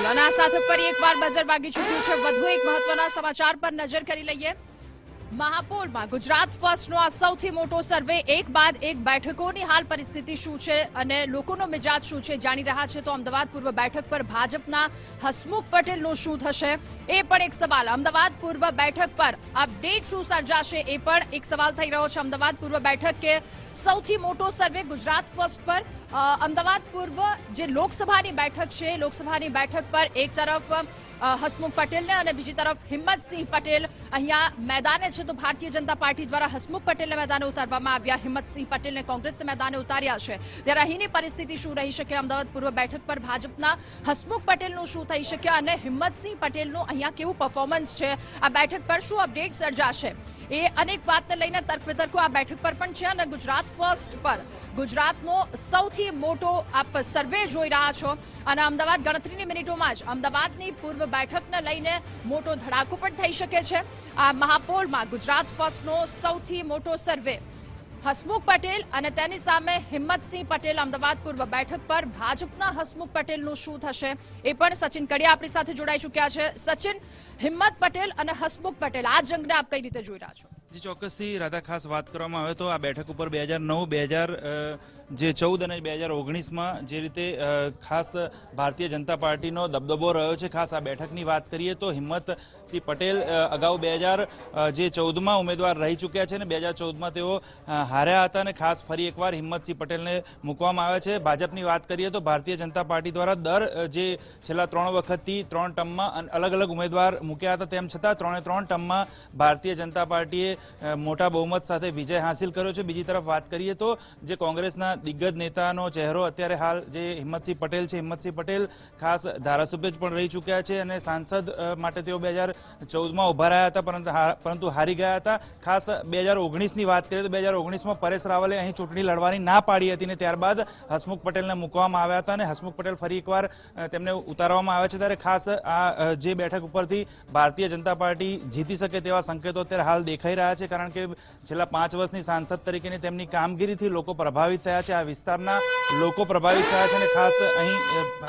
બિલકુલ અને આ સાથે ફરી એકવાર બજર વાગી ચૂક્યું છે। વધુ એક મહત્વના સમાચાર પર નજર કરી લઈએ। મહાપોલમાં ગુજરાત ફર્સ્ટનો આ સૌથી મોટો સર્વે, એક બાદ એક બેઠકોની હાલ પરિસ્થિતિ શું છે અને લોકોનો મિજાજ શું છે જાણી રહ્યા છે। તો અમદાવાદ પૂર્વ બેઠક પર ભાજપના હસમુખ પટેલનું શું થશે એ પણ એક સવાલ। અમદાવાદ પૂર્વ બેઠક પર અપડેટ શું સર્જાશે એ પણ એક સવાલ થઈ રહ્યો છે। અમદાવાદ પૂર્વ બેઠક કે સૌથી મોટો સર્વે ગુજરાત ફર્સ્ટ પર અમદાવાદ પૂર્વ જે લોકસભાની બેઠક છે, લોકસભાની બેઠક પર એક તરફ હસમુખ પટેલને અને બીજી તરફ હિંમતસિંહ પટેલ અહીંયા મેદાને છે। તો ભારતીય જનતા પાર્ટી દ્વારા હસમુખ પટેલને મેદાને ઉતારવામાં આવ્યા, હિંમતસિંહ પટેલને કોંગ્રેસે મેદાને ઉતાર્યા છે। ત્યારે અહીંની પરિસ્થિતિ શું રહી શકે, અમદાવાદ પૂર્વ બેઠક પર ભાજપના હસમુખ પટેલનું શું થઈ શકે અને હિંમતસિંહ પટેલનું અહીંયા કેવું પરફોર્મન્સ છે, આ બેઠક પર શું અપડેટ સર્જાશે એ અનેક વાતને લઈને તર્ક વિતર્કો આ બેઠક પર પણ છે। અને ગુજરાત ફર્સ્ટ પર ગુજરાતનો સૌથી મોટો આપ સર્વે જોઈ રહ્યા છો અને અમદાવાદ ગણતરીની મિનિટોમાં જ અમદાવાદની પૂર્વ બેઠકને લઈને મોટો ધડાકો પણ થઈ શકે છે। આ મહાપોલમાં ગુજરાત ફર્સ્ટનો સૌથી મોટો સર્વે, હસમુખ પટેલ અને તેની સામે હિંમતસિંહ પટેલ, અમદાવાદ પૂર્વ બેઠક પર ભાજપના હસમુખ પટેલનું શું થશે એ પણ સચિન કડિયા આપણી સાથે જોડાઈ ચૂક્યા છે। સચિન, હિંમત પટેલ અને હસમુખ પટેલ, આ જંગને આપ કઈ રીતે જોઈ રહ્યા છો? જી ચોક્કસથી રાધા, ખાસ વાત કરવામાં આવે તો આ બેઠક ઉપર 2009, 2014 અને 2019માં જે રીતે ખાસ ભારતીય જનતા પાર્ટીનો દબદબો રહ્યો છે, ખાસ આ બેઠકની વાત કરીએ તો હિંમતસિંહ પટેલ અગાઉ 2014માં ઉમેદવાર રહી ચૂક્યા છે અને 2014માં તેઓ હાર્યા હતા અને ખાસ ફરી એકવાર હિંમતસિંહ પટેલને મૂકવામાં આવ્યા છે। ભાજપની વાત કરીએ તો ભારતીય જનતા પાર્ટી દ્વારા જે છેલ્લા 3 વખતથી 3 ટર્મમાં અલગ અલગ ઉમેદવાર મૂક્યા હતા, તેમ છતાં 3 ટર્મમાં ભારતીય જનતા પાર્ટીએ મોટા બહુમત સાથે વિજય હાંસિલ કર્યો છે। બીજી તરફ વાત કરીએ તો જે કોંગ્રેસના દિગ્ગજ નેતાનો ચહેરો અત્યારે હાલ જે હિંમતસિંહ પટેલ છે, હિંમતસિંહ પટેલ ખાસ ધારાસભ્ય પણ રહી ચૂક્યા છે અને સાંસદ માટે તેઓ 2014માં ઉભા રહ્યા હતા પરંતુ હારી ગયા હતા। ખાસ 2019ની વાત કરીએ તો 2019માં પરેશ રાવલે અહીં ચૂંટણી લડવાની ના પાડી હતી અને ત્યારબાદ હસમુખ પટેલને મૂકવામાં આવ્યા હતા અને હસમુખ પટેલ ફરી એકવાર તેમને ઉતારવામાં આવ્યા છે। ત્યારે ખાસ આ જે બેઠક ઉપરથી ભારતીય જનતા પાર્ટી જીતી શકે તેવા સંકેતો અત્યારે હાલ દેખાઈ રહ્યા છે, કારણ કે છેલ્લા 5 વર્ષની સાંસદ તરીકેની તેમની કામગીરીથી લોકો પ્રભાવિત થયા છે, આ વિસ્તારના લોકો પ્રભાવિત થયા છે અને ખાસ અહીં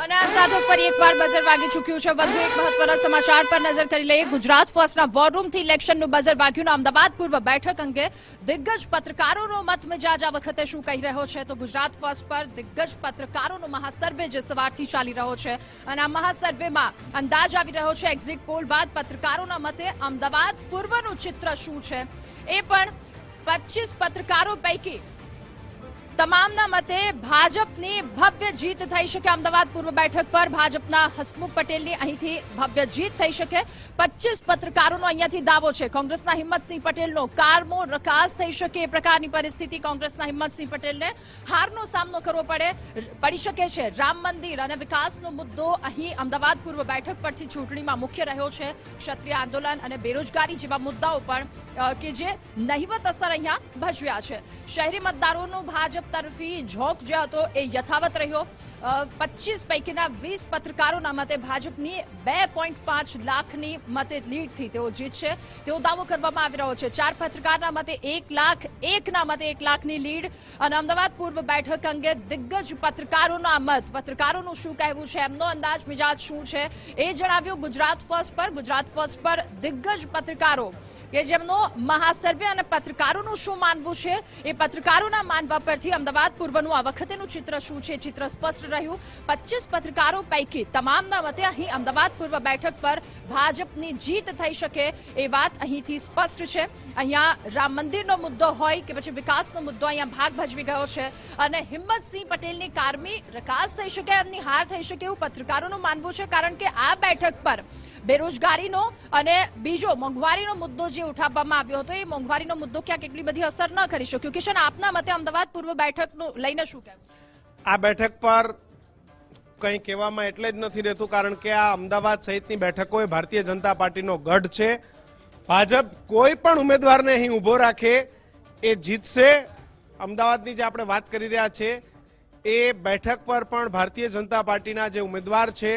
અને આ સાથે ફરી એકવાર બજર વાગી ચૂક્યું છે। વધુ એક મહત્વના સમાચાર પર નજર કરી લઈએ। ગુજરાત ફર્સ્ટના વોરરૂમથી ઇલેક્શનનું બજર વાગ્યું અને અમદાવાદ પૂર્વ બેઠક અંગે દિગ્ગજ પત્રકારોનો મત મિજાજ આ વખતે શું કહી રહ્યો છે? તો ગુજરાત ફર્સ્ટ પર દિગ્ગજ પત્રકારોનો મહાસર્વે જે સવારથી ચાલી રહ્યો છે અને આ મહાસર્વેમાં અંદાજ આવી રહ્યો છે એક્ઝિટ પોલ બાદ પત્રકારોના મતે અમદાવાદ પૂર્વનું ચિત્ર શું છે એ પણ 25 પત્રકારો પૈકી તમામના મતે ભાજપની ભવ્ય જીત થઈ શકે। અમદાવાદ પૂર્વ બેઠક પર ભાજપના હસમુખ પટેલની અહીંથી ભવ્ય જીત થઈ શકે। 25 પત્રકારોનો અહીંયાથી દાવો છે। કોંગ્રેસના હિંમતસિંહ પટેલનો કારમો રકાસ થઈ શકે એ પ્રકારની પરિસ્થિતિ કોંગ્રેસના હિંમતસિંહ પટેલને હારનો સામનો કરવો પડી શકે છે। રામ મંદિર અને વિકાસનો મુદ્દો અહીં અમદાવાદ પૂર્વ બેઠક પરથી ચૂંટણીમાં મુખ્ય રહ્યો છે। ક્ષત્રિય આંદોલન અને બેરોજગારી જેવા મુદ્દાઓ પણ કે જે નહિવત અસર અહીંયા ભજવ્યા છે। શહેરી મતદારોનું ભાજપ તરફી ઝોક જે હતો એ યથાવત રહ્યો। 25 પૈકીના 20 પત્રકારોના મતે ભાજપની 2.5 લાખની મતે લીડથી તેઓ જીતશે તેવો દાવો કરવામાં આવી રહ્યો છે। 4 પત્રકારના મતે 1 લાખ, એકના મતે 1 લાખની લીડ અને અમદાવાદ પૂર્વ બેઠક અંગે દિગ્ગજ પત્રકારોના મત, પત્રકારોનું શું કહેવું છે, એમનો અંદાજ મિજાજ શું છે એ જણાવ્યું ગુજરાત ફર્સ્ટ પર દિગ્ગજ પત્રકારો કે જેમનો મહાસર્વે અને પત્રકારોનું શું માનવું છે એ પત્રકારોના માનવા પરથી અમદાવાદ પૂર્વનું આ વખતેનું ચિત્ર શું છે, ચિત્ર સ્પષ્ટ રહ્યું। 25 પત્રકારો પૈકી તમામના મતે અહીં અમદાવાદ પૂર્વ બેઠક પર ભાજપની જીત થઈ શકે એ વાત અહીંથી સ્પષ્ટ છે। અહીંયા રામ મંદિરનો મુદ્દો હોય કે પછી વિકાસનો મુદ્દો અહીંયા ભાગ ભજવી ગયો છે અને હિંમતસિંહ પટેલની કારમી રકાસ થઈ શકે, એમની હાર થઈ શકે એવું પત્રકારોનું માનવું છે, કારણ કે આ બેઠક પર બેરોજગારીનો અને બીજો મોંઘવારીનો મુદ્દો જે ઉઠાવવામાં આવ્યો હતો એ મોંઘવારીનો મુદ્દો ક્યાં કેટલી બધી અસર ન કરી શક્યો। કિશન, આપના મતે અમદાવાદ પૂર્વ બેઠકનું લઈને શું કહેવું? આ બેઠક પર કંઈ કહેવામાં એટલે જ નથી રહેતું, કારણ કે આ અમદાવાદ સહિતની બેઠકો એ ભારતીય જનતા પાર્ટીનો ગઢ છે। ભાજપ કોઈ પણ ઉમેદવારને અહીં ઉભો રાખે એ જીતશે। અમદાવાદની જે આપણે વાત કરી રહ્યા છે એ બેઠક પર પણ ભારતીય જનતા પાર્ટીના જે ઉમેદવાર છે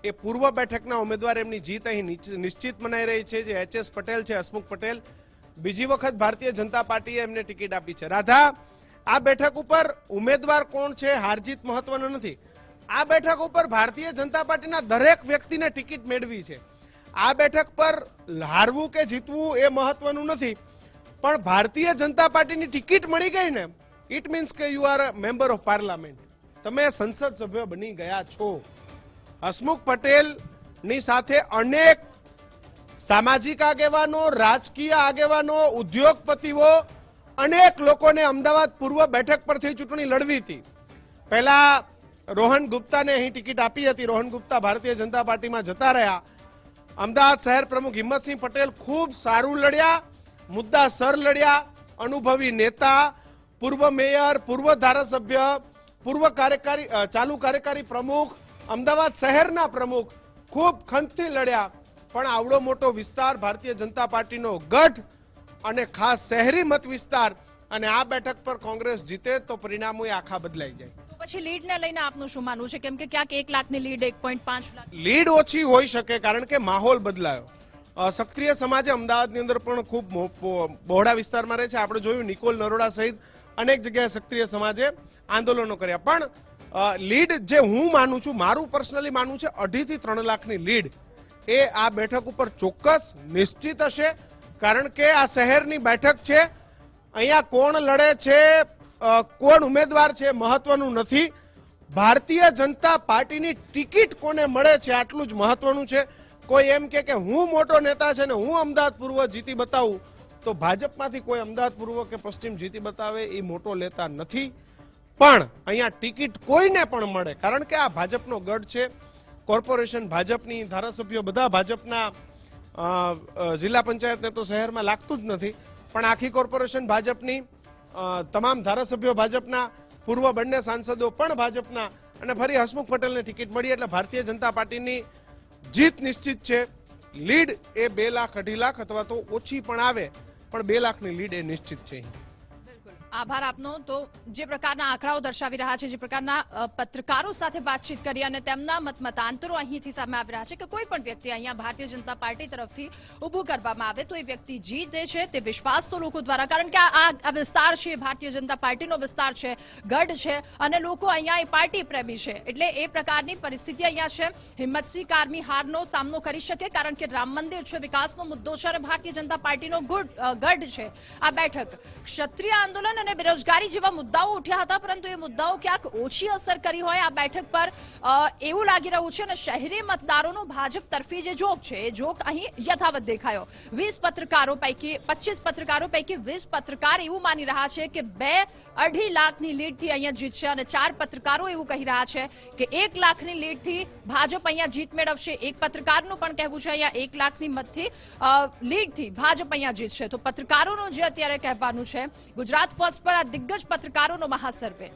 એ પૂર્વ બેઠકના ઉમેદવાર, એમની જીત અહીં નિશ્ચિત મનાઈ રહી છે। જે HS પટેલ છે, હસમુખ પટેલ, બીજી વખત ભારતીય જનતા પાર્ટીએ એમને ટિકિટ આપી છે। રાધા, આ બેઠક ઉપર ઉમેદવાર કોણ છે હાર જીત મહત્વનો નથી, આ બેઠક ઉપર ભારતીય જનતા પાર્ટીના દરેક વ્યક્તિને ટિકિટ મેળવી છે. આ બેઠક પર હારવું કે જીતવું એ મહત્વનું નથી, પણ ભારતીય જનતા પાર્ટીની ટિકિટ મળી ગઈ ને, ઇટ મીન્સ કે you are a member of parliament. તમે સંસદ સભ્ય બની ગયા છો. હસમુખ પટેલની સાથે અનેક સામાજિક આગેવાનો, રાજકીય આગેવાનો, ઉદ્યોગપતિઓ, અનેક લોકોને અમદાવાદ પૂર્વ બેઠક પરથી ચૂંટણી લડવી હતી. પહેલા રોહન ગુપ્તાને અહીં ટિકિટ આપી હતી. રોહન ગુપ્તા ભારતીય જનતા પાર્ટીમાં જતા રહ્યા. અમદાવાદ શહેર પ્રમુખ હિંમતસિંહ પટેલ ખૂબ સારું લડ્યા, મુદ્દાસર લડ્યા. અનુભવી નેતા, પૂર્વ મેયર, પૂર્વ ધારાસભ્ય, પૂર્વ ચાલુ કાર્યકારી પ્રમુખ, અમદાવાદ શહેરના પ્રમુખ ખૂબ ખંતથી લડ્યા. પણ આવડો મોટો વિસ્તાર ભારતીય જનતા પાર્ટીનો ગઢ અને ખાસ શહેરી મત વિસ્તાર, અને આ બેઠક પર કોંગ્રેસ જીતે તો પરિણામો આખા બદલાઈ જાય. તો પછી લીડને લઈને આપનું શું માનવું છે? કેમ કે ક્યાંક 1 લાખની લીડ, 1.5 લાખ લીડ ઓછી હોઈ શકે, કારણ કે માહોલ બદલાયો. સક્રિય સમાજે અમદાવાદની અંદર પણ ખૂબ બહોળા વિસ્તારમાં રહે છે. આપણે જોયું નિકોલ નરોડા સહિત અનેક જગ્યાએ સક્રિય સમાજે આંદોલનો કર્યા. પણ લીડ જે હું માનું છું, મારું પર્સનલી માનવું છે 2.5 થી 3 લાખની લીડ એ આ બેઠક ઉપર ચોક્કસ નિશ્ચિત હશે. કારણ કે આ શહેરની બેઠક છે. અહીંયા કોણ લડે છે, કોણ ઉમેદવાર છે મહત્વનું નથી. ભારતીય જનતા પાર્ટીની ટિકિટ કોને મળે છે આટલું જ મહત્વનું છે. કોઈ એમ કે હું મોટો નેતા છે ને હું અમદાવાદ પૂર્વ જીતી બતાવું, તો ભાજપમાંથી કોઈ અમદાવાદ પૂર્વ કે પશ્ચિમ જીતી બતાવે એ મોટો લેતા નથી. પણ અહીંયા ટિકિટ કોઈને પણ મળે, કારણ કે આ ભાજપનો ગઢ છે. કોર્પોરેશન ભાજપની, ધારાસભ્યો બધા ભાજપના, જિલ્લા પંચાયતને તો શહેરમાં લાગતું જ નથી, પણ આખી કોર્પોરેશન ભાજપની, તમામ ધારાસભ્યો ભાજપના, પૂર્વ બંને સાંસદો પણ ભાજપના, અને ફરી હસમુખ પટેલને ટિકિટ મળી એટલે ભારતીય જનતા પાર્ટીની જીત નિશ્ચિત છે. લીડ એ 2 લાખ 2.5 લાખ અથવા તો ઓછી પણ આવે, પણ 2 લાખની લીડ એ નિશ્ચિત છે. આભાર આપનો. તો જે પ્રકારના આંકડાઓ દર્શાવી રહ્યા છે, જે પ્રકારના પત્રકારો સાથે વાતચીત કરી અને તેમના મતાંતરો અહીંથી સામે આવી રહ્યા છે કે કોઈ પણ વ્યક્તિ અહીંયા ભારતીય જનતા પાર્ટી તરફથી ઊભું કરવામાં આવે તો એ વ્યક્તિ જીતે છે, તે વિશ્વાસ તો લોકો દ્વારા, કારણ કે આ વિસ્તાર છે ભારતીય જનતા પાર્ટીનો વિસ્તાર છે, ગઢ છે, અને લોકો અહીંયા એ પાર્ટી પ્રેમી છે. એટલે એ પ્રકારની પરિસ્થિતિ અહીંયા છે. હિંમતસિંહ કારમી હારનો સામનો કરી શકે, કારણ કે રામ મંદિર છે, વિકાસનો મુદ્દો છે અને ભારતીય જનતા પાર્ટીનો ગઢ છે આ બેઠક. ક્ષત્રિય આંદોલન અને બેરોજગારી જેવા મુદ્દાઓ ઉઠ્યા હતા, પરંતુ એ મુદ્દાઓ ક્યાંક ઓછી અસર કરી હોય આ બેઠક પર એવું લાગી રહ્યું છે. અને શહેરી મતદારોનો ભાજપ તરફી જે જોક છે એ જોક અહીં યથાવત દેખાયો. 25 પત્રકારો પૈકી 20 પત્રકાર એવું માની રહ્યા છે કે 2.5 લાખની લીડથી અહીંયા જીતશે, અને 4 પત્રકારો એવું કહી રહ્યા છે કે 1 લાખની લીડથી ભાજપ અહીંયા જીત મેળવશે. એક પત્રકારનું પણ કહેવું છે અહીંયા 1 લાખની મતથી લીડથી ભાજપ અહીંયા જીતશે. તો પત્રકારોનું જે અત્યારે કહેવાનું છે, ગુજરાત ફર્સ્ટ પર આ દિગ્ગજ પત્રકારોનો મહાસર્વે.